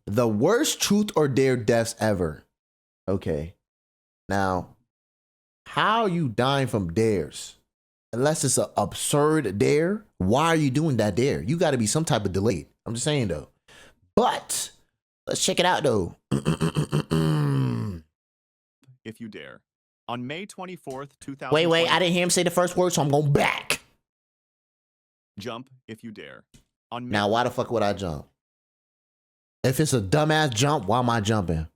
The worst truth or dare deaths ever. Okay. Now, how are you dying from dares? Unless it's an absurd dare, why are you doing that dare? You got to be some type of delayed. I'm just saying though. But let's check it out though. If you dare. On May 24th, 2000. Wait, I didn't hear him say the first word, so I'm going back. Jump if you dare. On Now, why the fuck would I jump? If it's a dumbass jump, why am I jumping?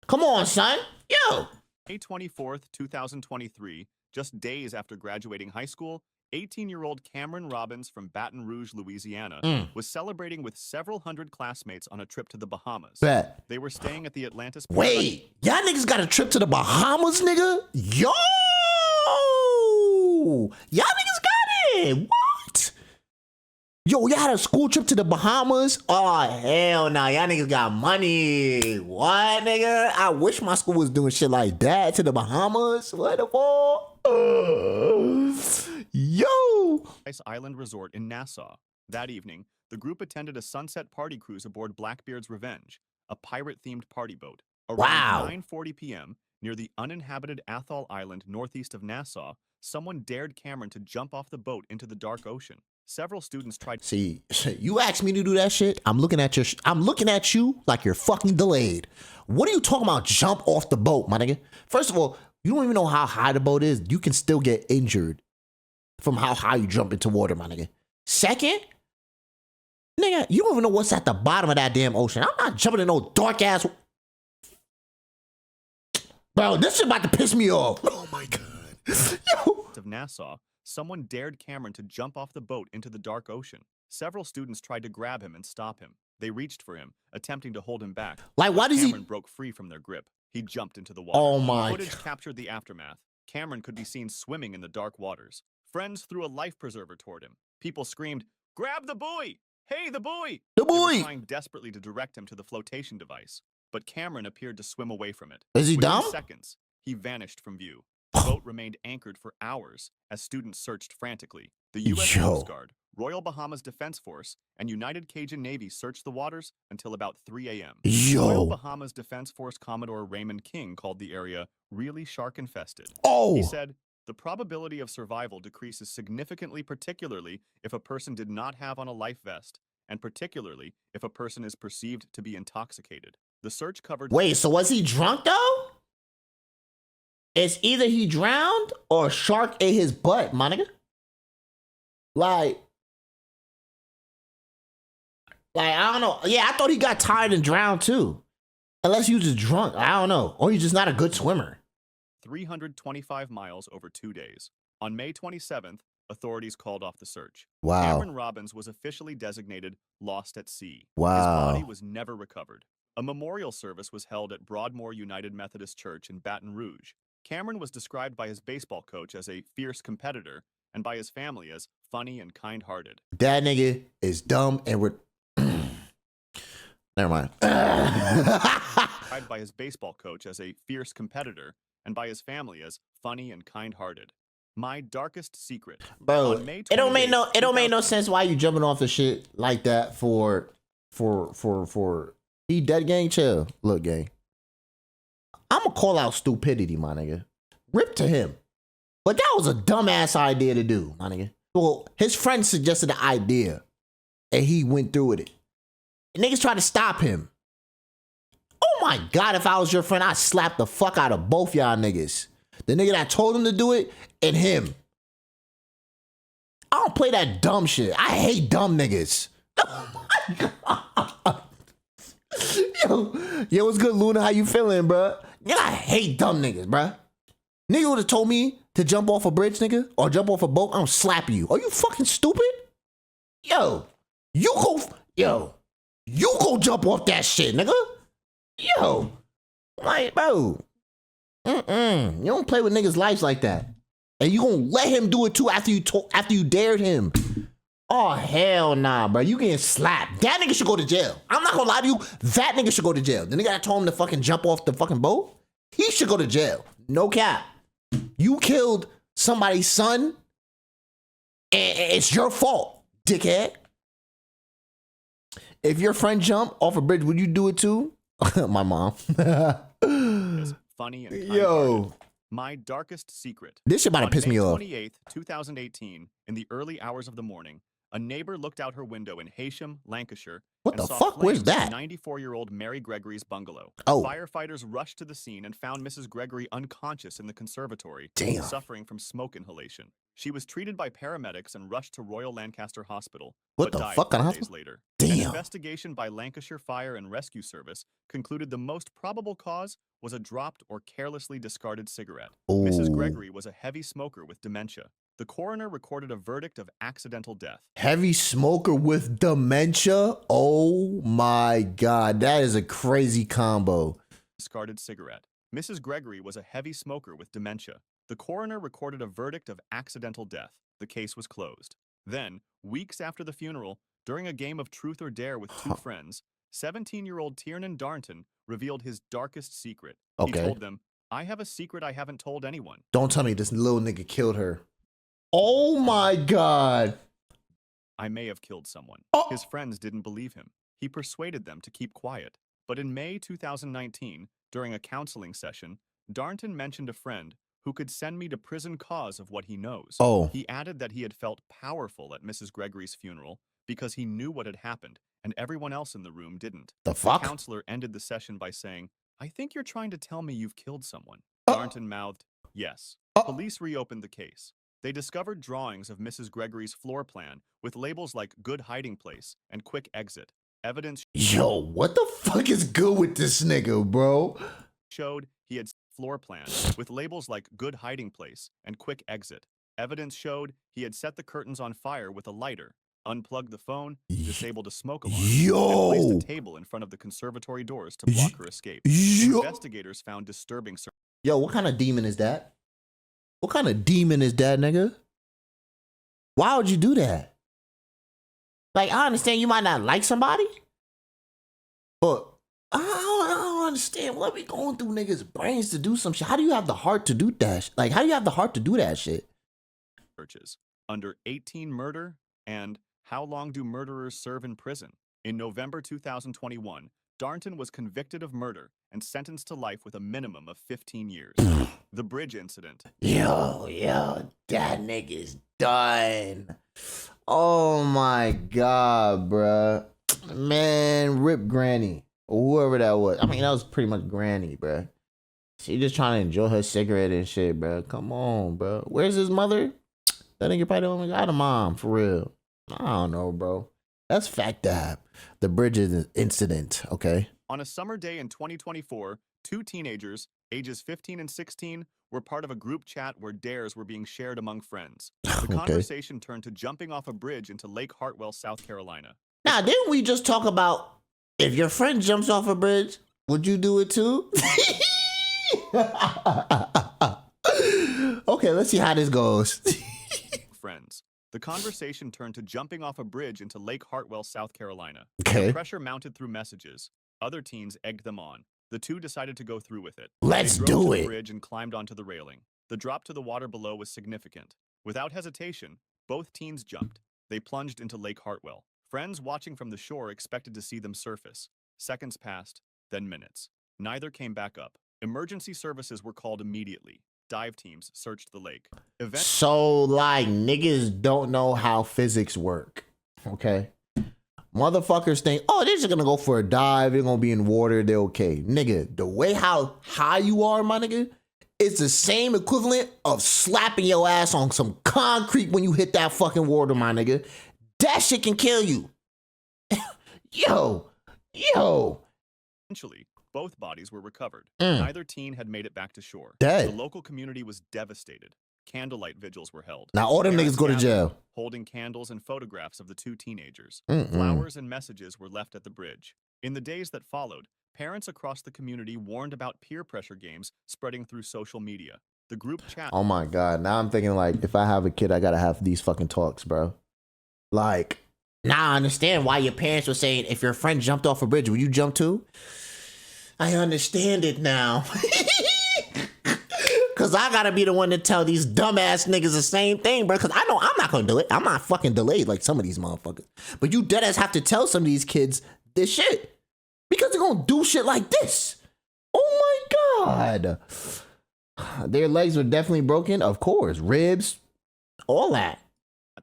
Come on, son. Yo. May 24th, 2023, just days after graduating high school, 18-year-old Cameron Robbins from Baton Rouge, Louisiana, was celebrating with several hundred classmates on a trip to the Bahamas. Bet. They were staying at the Atlantis. Wait, y'all niggas got a trip to the Bahamas, nigga? Yo! Y'all niggas got it. What? Yo, y'all had a school trip to the Bahamas? Oh, hell nah. Y'all niggas got money. What, nigga? I wish my school was doing shit like that to the Bahamas. What the fuck? Yo! Ice Island Resort in Nassau. That evening, the group attended a sunset party cruise aboard Blackbeard's Revenge, a pirate-themed party boat. Around 9:40 p.m., near the uninhabited Athol Island northeast of Nassau, someone dared Cameron to jump off the boat into the dark ocean. Several students tried. See, you asked me to do that shit. I'm looking at you like you're fucking delayed. What are you talking about? Jump off the boat, my nigga. First of all, you don't even know how high the boat is. You can still get injured from how high you jump into water, my nigga. Second, nigga, you don't even know what's at the bottom of that damn ocean. I'm not jumping in no dark ass. Bro, this shit about to piss me off. Oh my god. Yo. Of Nassau, someone dared Cameron to jump off the boat into the dark ocean. Several students tried to grab him and stop him. They reached for him, attempting to hold him back. Like, why does Cameron broke free from their grip. He jumped into the water. Oh my Footage captured the aftermath. Cameron could be seen swimming in the dark waters. Friends threw a life preserver toward him. People screamed, "Grab the buoy! Hey, the buoy!" The They buoy! were trying desperately to direct him to the flotation device, but Cameron appeared to swim away from it. Is he Within dumb? seconds, he vanished from view. The boat remained anchored for hours as students searched frantically. The U.S. Coast Guard, Royal Bahamas Defense Force, and United Cajun Navy searched the waters until about 3 a.m. Royal Bahamas Defense Force Commodore Raymond King called the area really shark-infested. Oh! He said, "The probability of survival decreases significantly, particularly if a person did not have on a life vest, and particularly if a person is perceived to be intoxicated." The search covered... Wait, so was he drunk though? It's either he drowned or a shark ate his butt, my nigga. Like, I don't know. Yeah, I thought he got tired and drowned too. Unless he was just drunk. I don't know. Or he's just not a good swimmer. 325 miles over 2 days. On May 27th, authorities called off the search. Wow. Cameron Robbins was officially designated lost at sea. Wow. His body was never recovered. A memorial service was held at Broadmoor United Methodist Church in Baton Rouge. Cameron was described by his baseball coach as a fierce competitor and by his family as funny and kind-hearted. That nigga is dumb and we're... Never mind. Described by his baseball coach as a fierce competitor and by his family as funny and kind-hearted. My darkest secret. Bro, it don't make no sense why you jumping off the shit like that for he dead, gang. Chill. Look, gang, I'ma call out stupidity, my nigga. Rip to him. But that was a dumbass idea to do, my nigga. Well, his friend suggested the idea and he went through with it. And niggas tried to stop him. Oh my God, if I was your friend, I'd slap the fuck out of both y'all niggas. The nigga that told him to do it and him. I don't play that dumb shit. I hate dumb niggas. Oh my God. Yo, what's good, Luna? How you feeling, bro? Yeah, I hate dumb niggas, bro. Nigga would have told me to jump off a bridge, nigga, or jump off a boat. I'm slap you. Are you fucking stupid? Yo, you go jump off that shit, nigga. Yo, like, bro. You don't play with niggas' lives like that. And you gonna let him do it too after you dared him. Oh, hell nah, bro. You getting slapped. That nigga should go to jail. I'm not gonna lie to you. That nigga should go to jail. The nigga that told him to fucking jump off the fucking boat, he should go to jail. No cap. You killed somebody's son, and it's your fault, dickhead. If your friend jump off a bridge, would you do it too? My mom. Is funny and Yo. My darkest secret. This shit about to piss me off. On May 28th, 2018, in the early hours of the morning, a neighbor looked out her window in Heysham, Lancashire, What and the saw fuck? Where's flames in that? 94-year-old Mary Gregory's bungalow. Oh. Firefighters rushed to the scene and found Mrs. Gregory unconscious in the conservatory, Damn. suffering from smoke inhalation. She was treated by paramedics and rushed to Royal Lancaster Hospital, What but the died fuck? 4 days later. Damn. An investigation by Lancashire Fire and Rescue Service concluded the most probable cause was a dropped or carelessly discarded cigarette. Ooh. Mrs. Gregory was a heavy smoker with dementia. The coroner recorded a verdict of accidental death. Heavy smoker with dementia? Oh my God, that is a crazy combo. Discarded cigarette. Mrs. Gregory was a heavy smoker with dementia. The coroner recorded a verdict of accidental death. The case was closed. Then, weeks after the funeral, during a game of Truth or Dare with two friends, 17-year-old Tiernan Darnton revealed his darkest secret. Okay. He told them, "I have a secret I haven't told anyone." Don't tell me this little nigga killed her. Oh my God. I may have killed someone. Oh. His friends didn't believe him. He persuaded them to keep quiet. But in May 2019, during a counseling session, Darnton mentioned a friend who could send me to prison cause of what he knows. Oh. He added that he had felt powerful at Mrs. Gregory's funeral because he knew what had happened and everyone else in the room didn't. The fuck? The counselor ended the session by saying, "I think you're trying to tell me you've killed someone." Oh. Darnton mouthed, "Yes." Oh. Police reopened the case. They discovered drawings of Mrs. Gregory's floor plan with labels like good hiding place and quick exit. Evidence Yo, what the fuck is good with this nigga, bro? showed he had floor plan with labels like good hiding place and quick exit. Evidence showed he had set the curtains on fire with a lighter, unplugged the phone, disabled a smoke alarm, Yo. and placed a table in front of the conservatory doors to block her escape. Yo. Investigators found disturbing Yo, what kind of demon is that? What kind of demon is that, nigga? Why would you do that? Like, I understand you might not like somebody, but I don't understand what we going through niggas' brains to do some shit. How do you have the heart to do that? Like, how do you have the heart to do that shit? searches under 18 murder and how long do murderers serve in prison? In November 2021, Darnton was convicted of murder and sentenced to life with a minimum of 15 years. The bridge incident. Yo, that nigga's done. Oh my God, bruh. Man, rip Granny. Or whoever that was. I mean, that was pretty much Granny, bruh. She just trying to enjoy her cigarette and shit, bruh. Come on, bruh. Where's his mother? That nigga probably don't got a mom, for real. I don't know, bro. That's fact up. The bridge incident, okay? On a summer day in 2024, two teenagers, ages 15 and 16, were part of a group chat where dares were being shared among friends. The Okay. conversation turned to jumping off a bridge into Lake Hartwell, South Carolina. Now, didn't we just talk about if your friend jumps off a bridge, would you do it too? Okay, let's see how this goes. Friends. The conversation turned to jumping off a bridge into Lake Hartwell, South Carolina. Okay. The pressure mounted through messages. Other teens egged them on. The two decided to go through with it. Let's They drove do to the it. bridge and climbed onto the railing. The drop to the water below was significant. Without hesitation, both teens jumped. They plunged into Lake Hartwell. Friends watching from the shore expected to see them surface. Seconds passed, then minutes. Neither came back up. Emergency services were called immediately. Dive teams searched the lake. So, like, niggas don't know how physics work, okay? Motherfuckers think, oh, they're just gonna go for a dive, they're gonna be in water, they're okay. Nigga, the way how high you are, my nigga, it's the same equivalent of slapping your ass on some concrete when you hit that fucking water, my nigga. That shit can kill you. Yo. Eventually, both bodies were recovered. Mm. Neither teen had made it back to shore. Dead. The local community was devastated. Candlelight vigils were held. Now all them Parents niggas go to gathered, jail. holding candles and photographs of the two teenagers. Mm-mm. Flowers and messages were left at the bridge. In the days that followed, parents across the community warned about peer pressure games spreading through social media. The group chat. Oh my God. Now I'm thinking, like, if I have a kid, I gotta have these fucking talks, bro. Like, now I understand why your parents were saying, if your friend jumped off a bridge, would you jump too? I understand it now. Cause I gotta be the one to tell these dumbass niggas the same thing, bro. Cause I know I'm not gonna do it. I'm not fucking delayed like some of these motherfuckers. But you deadass have to tell some of these kids this shit. Because they're gonna do shit like this. Oh my God. Their legs were definitely broken, of course. Ribs, all that.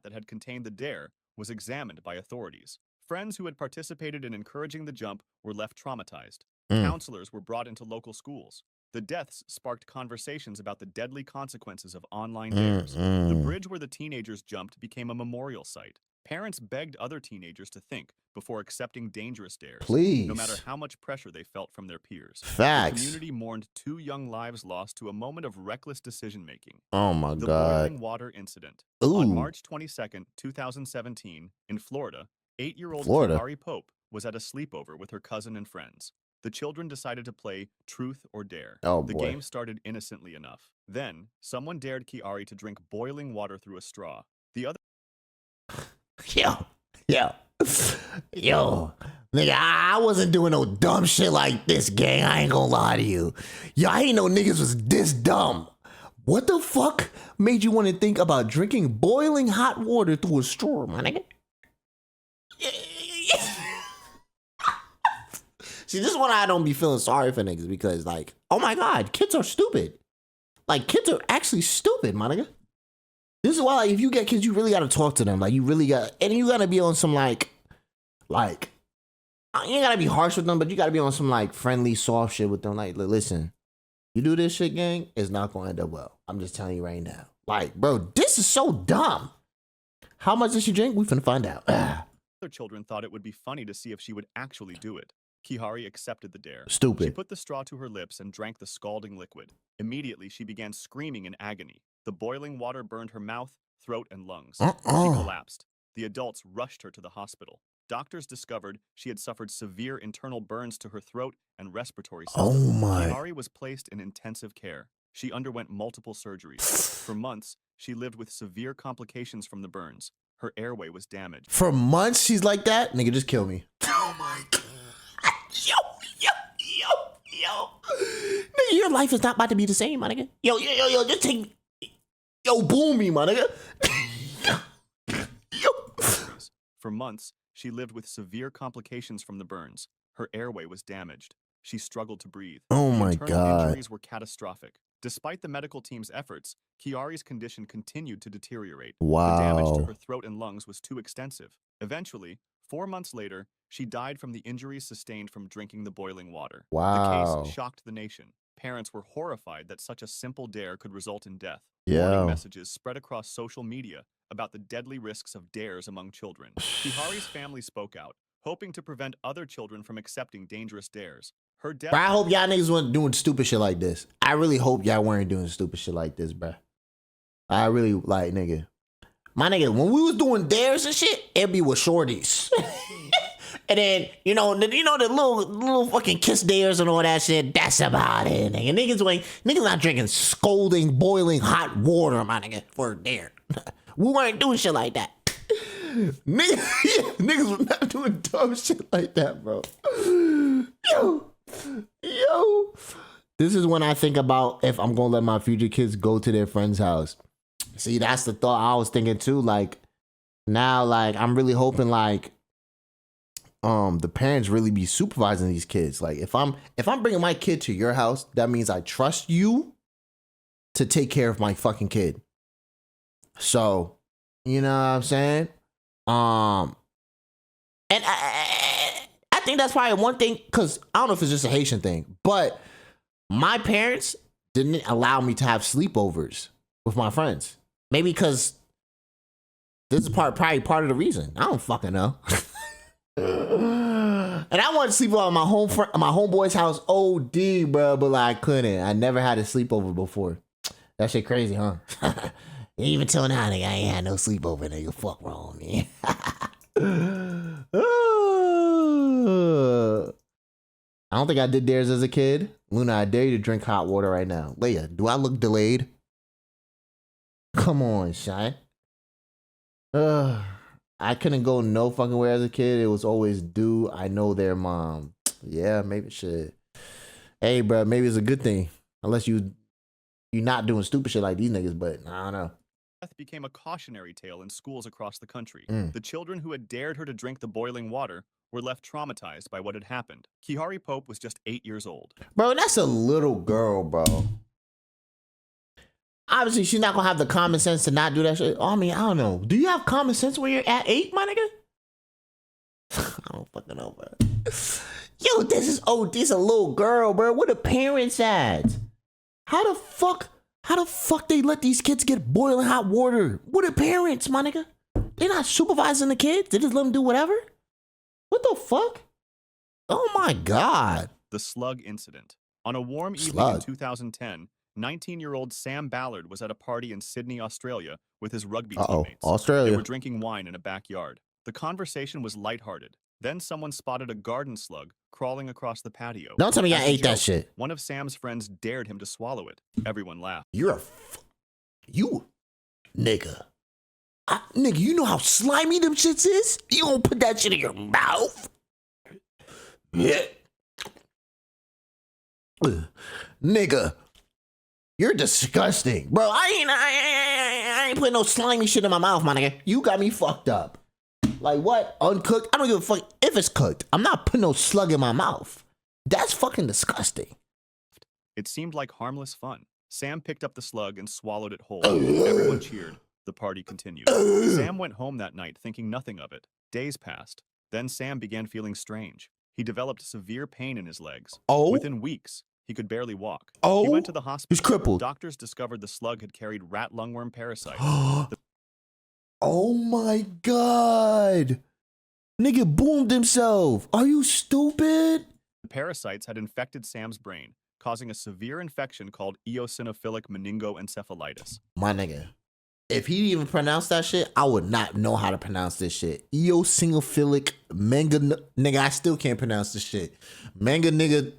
That had contained the dare was examined by authorities. Friends who had participated in encouraging the jump were left traumatized. Counselors were brought into local schools. The deaths sparked conversations about the deadly consequences of online dares. The bridge where the teenagers jumped became a memorial site. Parents begged other teenagers to think before accepting dangerous dares, Please. no matter how much pressure they felt from their peers. Facts. The community mourned 2 young lives lost to a moment of reckless decision-making. Oh my The God. boiling water incident. Ooh. On March 22nd, 2017, in Florida, 8-year-old Kiari Pope was at a sleepover with her cousin and friends. The children decided to play Truth or Dare. Oh, the boy. game started innocently enough. Then, someone dared Kiari to drink boiling water through a straw. The other Yo. Nigga, I wasn't doing no dumb shit like this, gang. I ain't gonna lie to you. Yo, I ain't know niggas was this dumb. What the fuck made you want to think about drinking boiling hot water through a straw, my nigga? See, this is when I don't be feeling sorry for niggas because, like, oh my God, kids are stupid. Like, kids are actually stupid, my nigga. This is why, like, if you get kids, you really gotta talk to them. Like, you really got, and you gotta be on some like, you ain't gotta be harsh with them, but you gotta be on some like friendly, soft shit with them. Like, listen, you do this shit, gang, it's not gonna end up well. I'm just telling you right now. Like, bro, this is so dumb. How much did she drink? We finna find out. other children thought it would be funny to see if she would actually do it. Kiari accepted the dare. Stupid. She put the straw to her lips and drank the scalding liquid. Immediately, she began screaming in agony. The boiling water burned her mouth, throat, and lungs. She collapsed. The adults rushed her to the hospital. Doctors discovered she had suffered severe internal burns to her throat and respiratory system. Oh my. Kiari was placed in intensive care. She underwent multiple surgeries. For months, she lived with severe complications from the burns. Her airway was damaged. For months, she's like that? Nigga, just kill me. Oh my God. Yo. Nigga, your life is not about to be the same, my nigga. Yo, just take. Yo, boom me, my nigga. For months, she lived with severe complications from the burns. Her airway was damaged. She struggled to breathe. Oh my Internal God. injuries were catastrophic. Despite the medical team's efforts, Kiari's condition continued to deteriorate. Wow. The damage to her throat and lungs was too extensive. Eventually, 4 months later, she died from the injuries sustained from drinking the boiling water. Wow. The case shocked the nation. Parents were horrified that such a simple dare could result in death. Yeah. Warning messages spread across social media about the deadly risks of dares among children. Kihari's family spoke out, hoping to prevent other children from accepting dangerous dares. Her death. Bro, I hope y'all niggas weren't doing stupid shit like this. I really hope y'all weren't doing stupid shit like this, bro. I really, like, nigga. My nigga, when we was doing dares and shit, it'd be with shorties. And then, the little fucking kiss dares and all that shit, that's about it, nigga. Niggas not drinking scalding, boiling hot water, my nigga, for a dare. We weren't doing shit like that. Niggas was not doing dumb shit like that, bro. Yo. This is when I think about if I'm gonna let my future kids go to their friend's house. See, that's the thought I was thinking too. Like, now, like, I'm really hoping, like, the parents really be supervising these kids. Like, if I'm bringing my kid to your house, that means I trust you to take care of my fucking kid. So, you know what I'm saying? And I think that's probably one thing, because I don't know if it's just a Haitian thing, but my parents didn't allow me to have sleepovers with my friends. Maybe because this is probably part of the reason. I don't fucking know. And I wanted to sleep over at my homeboy's house OD, bro, but like, I couldn't. I never had a sleepover before. That shit crazy, huh? Even till now, nigga, I ain't had no sleepover, nigga. Fuck wrong with me. I don't think I did dares as a kid. Luna, I dare you to drink hot water right now. Leia, do I look delayed? Come on, Shy. I couldn't go no fucking where as a kid. It was always do I know their mom. Yeah, maybe shit. Hey, bro, maybe it's a good thing. Unless you you're not doing stupid shit like these niggas, but I don't know. Death became a cautionary tale in schools across the country. Mm. The children who had dared her to drink the boiling water were left traumatized by what had happened. Kihari Pope was just 8 years old. Bro, that's a little girl, bro. Obviously, she's not gonna have the common sense to not do that shit. I mean, I don't know. Do you have common sense when you're at 8, my nigga? I don't fucking know, bro. Yo, this is a little girl, bro. Where the parents at? How the fuck they let these kids get boiling hot water? What the parents, my nigga? They're not supervising the kids. They just let them do whatever? What the fuck? Oh my God. The slug incident. On a warm evening in 2010, 19-year-old Sam Ballard was at a party in Sydney, Australia with his rugby teammates. Australia. They were drinking wine in a backyard. The conversation was lighthearted. Then someone spotted a garden slug crawling across the patio. Don't tell me I As a ate that joke, shit. One of Sam's friends dared him to swallow it. Everyone laughed. You nigga. Nigga, you know how slimy them shits is? You gonna put that shit in your mouth? Yeah. Nigga, you're disgusting. Bro, I ain't putting no slimy shit in my mouth, my nigga. You got me fucked up. Like what? Uncooked? I don't give a fuck if it's cooked. I'm not putting no slug in my mouth. That's fucking disgusting. It seemed like harmless fun. Sam picked up the slug and swallowed it whole. Everyone cheered. The party continued. Sam went home that night thinking nothing of it. Days passed. Then Sam began feeling strange. He developed severe pain in his legs. Within weeks, he could barely walk. He went to the hospital. He's crippled. Doctors discovered the slug had carried rat lungworm parasites. Oh my God. Nigga boomed himself. Are you stupid? The parasites had infected Sam's brain, causing a severe infection called eosinophilic meningoencephalitis. My nigga, if he even pronounced that shit, I would not know how to pronounce this shit. Eosinophilic manga, nigga, I still can't pronounce this shit. Manga nigga.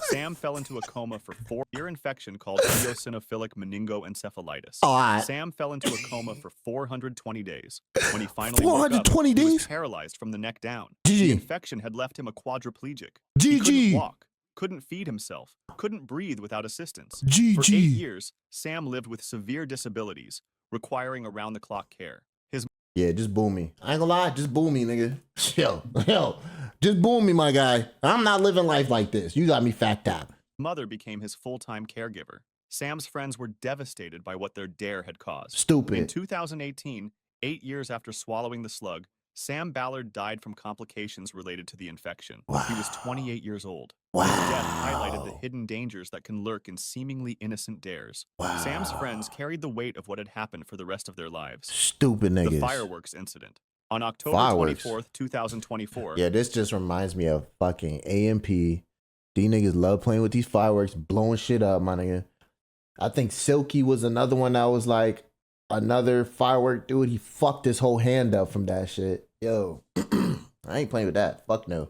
Sam fell into a coma for 4 year infection called eosinophilic meningoencephalitis. Sam fell into a coma for 420 days. When he finally woke up, he was paralyzed from the neck down. The infection had left him a quadriplegic. He couldn't walk, couldn't feed himself, couldn't breathe without assistance. For 8 years, Sam lived with severe disabilities, requiring around-the-clock care. Yeah, just boo me. I ain't gonna lie, just boo me, nigga. Yo, just boo me, my guy. I'm not living life like this. You got me fact out. Mother became his full-time caregiver. Sam's friends were devastated by what their dare had caused. Stupid. In 2018, 8 years after swallowing the slug, Sam Ballard died from complications related to the infection. Wow. He was 28 years old. Wow. His death highlighted the hidden dangers that can lurk in seemingly innocent dares. Wow. Sam's friends carried the weight of what had happened for the rest of their lives. Stupid niggas. The fireworks incident. On October 24th, 2024. Yeah, this just reminds me of fucking AMP. These niggas love playing with these fireworks, blowing shit up, my nigga. I think Silky was another one that was like another firework dude. He fucked his whole hand up from that shit. Yo, I ain't playing with that. Fuck no.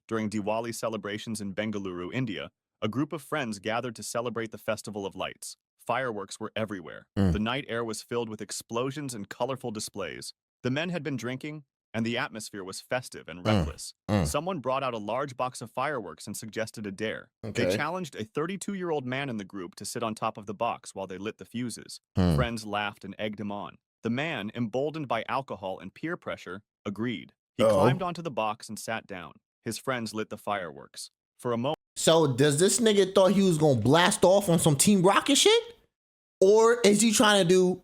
During Diwali celebrations in Bengaluru, India, a group of friends gathered to celebrate the Festival of Lights. Fireworks were everywhere. The night air was filled with explosions and colorful displays. The men had been drinking, and the atmosphere was festive and reckless. Someone brought out a large box of fireworks and suggested a dare. Okay. They challenged a 32-year-old man in the group to sit on top of the box while they lit the fuses. Friends laughed and egged him on. The man, emboldened by alcohol and peer pressure, agreed. He climbed onto the box and sat down. His friends lit the fireworks. For a moment. So does this nigga thought he was gonna blast off on some Team Rocket shit? Or is he trying to do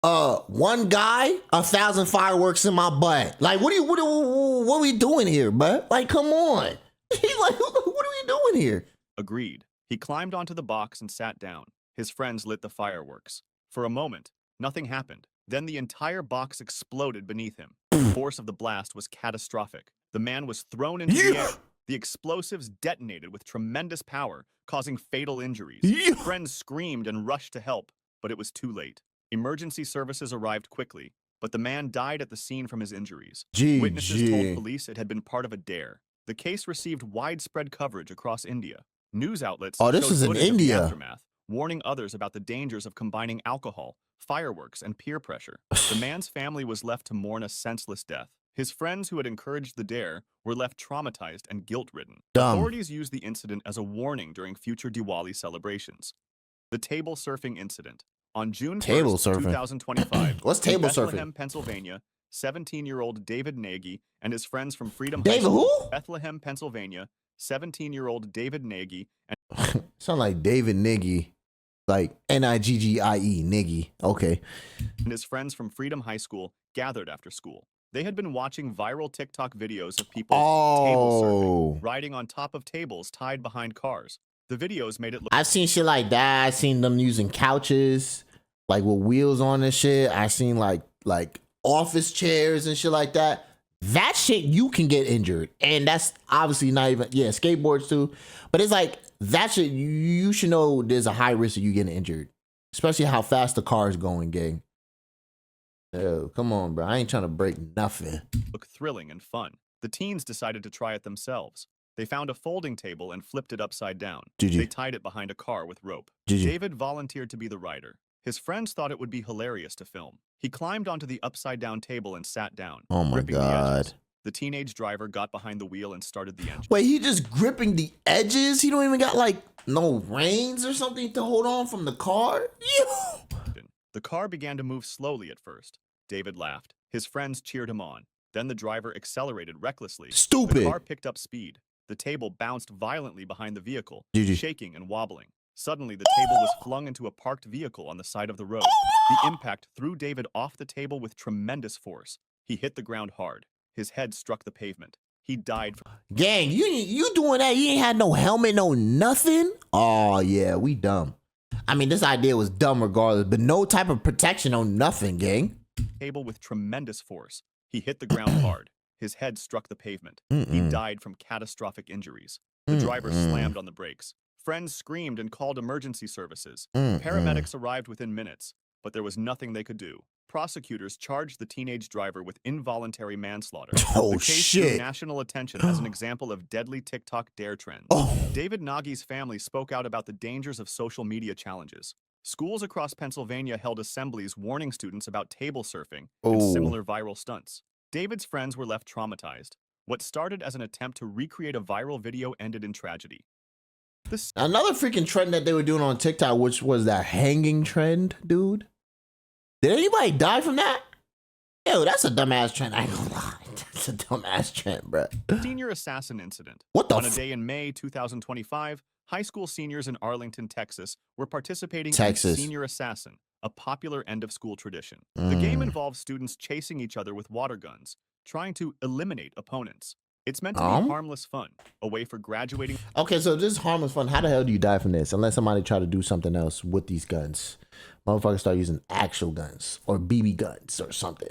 one guy, 1,000 fireworks in my butt? Like, what are we doing here, bro? Like, come on. He's like, what are we doing here? Agreed. He climbed onto the box and sat down. His friends lit the fireworks. For a moment, nothing happened. Then the entire box exploded beneath him. The force of the blast was catastrophic. The man was thrown into the air. The explosives detonated with tremendous power, causing fatal injuries. Friends screamed and rushed to help, but it was too late. Emergency services arrived quickly, but the man died at the scene from his injuries. Witnesses told police it had been part of a dare. The case received widespread coverage across India. News outlets showed is in footage of India. the aftermath, warning others about the dangers of combining alcohol, fireworks, and peer pressure. The man's family was left to mourn a senseless death. His friends who had encouraged the dare were left traumatized and guilt-ridden. Dumb. Authorities used the incident as a warning during future Diwali celebrations. The table surfing incident. On June 1st, Table surfing. 2025, What's in table Bethlehem, surfing? Pennsylvania, 17-year-old David Nagy and his friends from Freedom High David School, who? Bethlehem, Pennsylvania, 17-year-old David Nagy and Sound like David Niggy. Like Niggie, Niggy. Okay. his friends from Freedom High School gathered after school. They had been watching viral TikTok videos of people table surfing, riding on top of tables tied behind cars. The videos made it look I've seen shit like that. I've seen them using couches, like with wheels on and shit. I've seen like office chairs and shit like that. That shit you can get injured, and that's obviously not even skateboards too. But it's like that shit you should know there's a high risk of you getting injured, especially how fast the car is going, gang. Oh, come on, bro. I ain't trying to break nothing. look thrilling and fun. The teens decided to try it themselves. They found a folding table and flipped it upside down. They tied it behind a car with rope. David volunteered to be the rider. His friends thought it would be hilarious to film. He climbed onto the upside-down table and sat down, Oh my gripping the God. edges. The teenage driver got behind the wheel and started the engine. Wait, he just gripping the edges? He don't even got like no reins or something to hold on from the car? The car began to move slowly at first. David laughed. His friends cheered him on. Then the driver accelerated recklessly. Stupid. The car picked up speed. The table bounced violently behind the vehicle, shaking and wobbling. Suddenly, the table was flung into a parked vehicle on the side of the road. The impact threw David off the table with tremendous force. He hit the ground hard. His head struck the pavement. He died. Gang, you doing that? You ain't had no helmet, no nothing? Oh, yeah, we dumb. I mean, this idea was dumb regardless, but no type of protection on nothing, gang. Table with tremendous force. He hit the ground hard. His head struck the pavement. He died from catastrophic injuries. The driver slammed on the brakes. Friends screamed and called emergency services. Paramedics arrived within minutes, but there was nothing they could do. Prosecutors charged the teenage driver with involuntary manslaughter. Oh, the case drew national attention as an example of deadly TikTok dare trends. David Nagy's family spoke out about the dangers of social media challenges. Schools across Pennsylvania held assemblies warning students about table surfing and similar viral stunts. David's friends were left traumatized. What started as an attempt to recreate a viral video ended in tragedy. Another freaking trend that they were doing on TikTok, which was that hanging trend, dude. Did anybody die from that? Yo, that's a dumbass trend. I ain't gonna lie. That's a dumbass trend, bro. Senior assassin incident. What the On a day in May 2025, high school seniors in Arlington, Texas were participating in Senior Assassin, a popular end-of-school tradition. The game involves students chasing each other with water guns, trying to eliminate opponents. It's meant to be harmless fun, a way for graduating. Okay, so this is harmless fun. How the hell do you die from this? Unless somebody try to do something else with these guns. Motherfuckers start using actual guns or BB guns or something.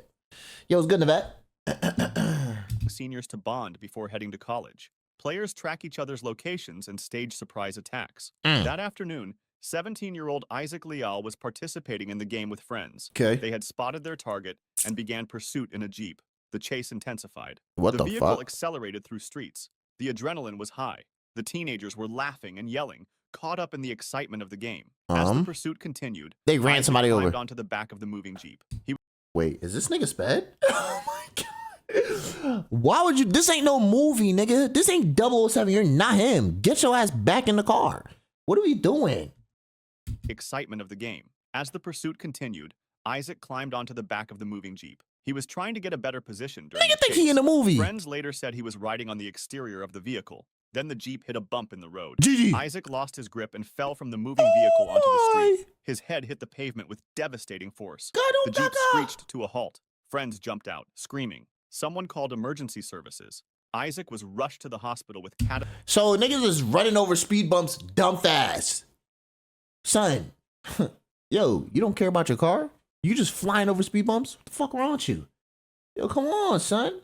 Yo, it's good in the vet. Seniors to bond before heading to college. Players track each other's locations and stage surprise attacks. That afternoon, 17-year-old Isaac Leal was participating in the game with friends. They had spotted their target and began pursuit in a Jeep. The chase intensified. The vehicle accelerated through streets. The adrenaline was high. The teenagers were laughing and yelling, caught up in the excitement of the game. As the pursuit continued, they ran somebody over onto the back of the moving Jeep. Wait, is this nigga sped? Oh my God. Why would you? This ain't no movie, nigga. This ain't 007. You're not him. Get your ass back in the car. What are we doing? Excitement of the game. As the pursuit continued, Isaac climbed onto the back of the moving Jeep. He was trying to get a better position during the chase. He in the movie. Friends later said he was riding on the exterior of the vehicle. Then the Jeep hit a bump in the road. Isaac lost his grip and fell from the moving vehicle onto the street. His head hit the pavement with devastating force. The Jeep screeched to a halt. Friends jumped out, screaming. Someone called emergency services. Isaac was rushed to the hospital with So niggas is running over speed bumps dumb fast. Son, yo, you don't care about your car? You just flying over speed bumps? What the fuck wrong with you? Yo, come on, son.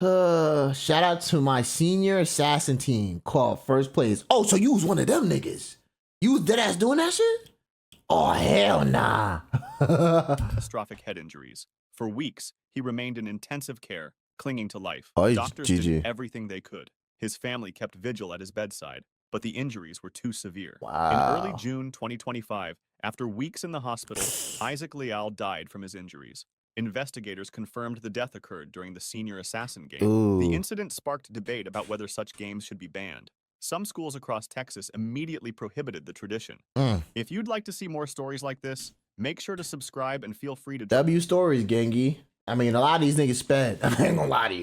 Shout out to my senior assassin team called First Place. Oh, so you was one of them niggas? You was dead ass doing that shit? Oh, hell nah. Catastrophic head injuries. For weeks, he remained in intensive care, clinging to life. Doctors did everything they could. His family kept vigil at his bedside, but the injuries were too severe. In early June 2025, after weeks in the hospital, Isaac Leal died from his injuries. Investigators confirmed the death occurred during the senior assassin game. Ooh. The incident sparked debate about whether such games should be banned. Some schools across Texas immediately prohibited the tradition. If you'd like to see more stories like this, make sure to subscribe and feel free to W stories, gangy. I mean, a lot of these niggas sped. I ain't gonna lie to you.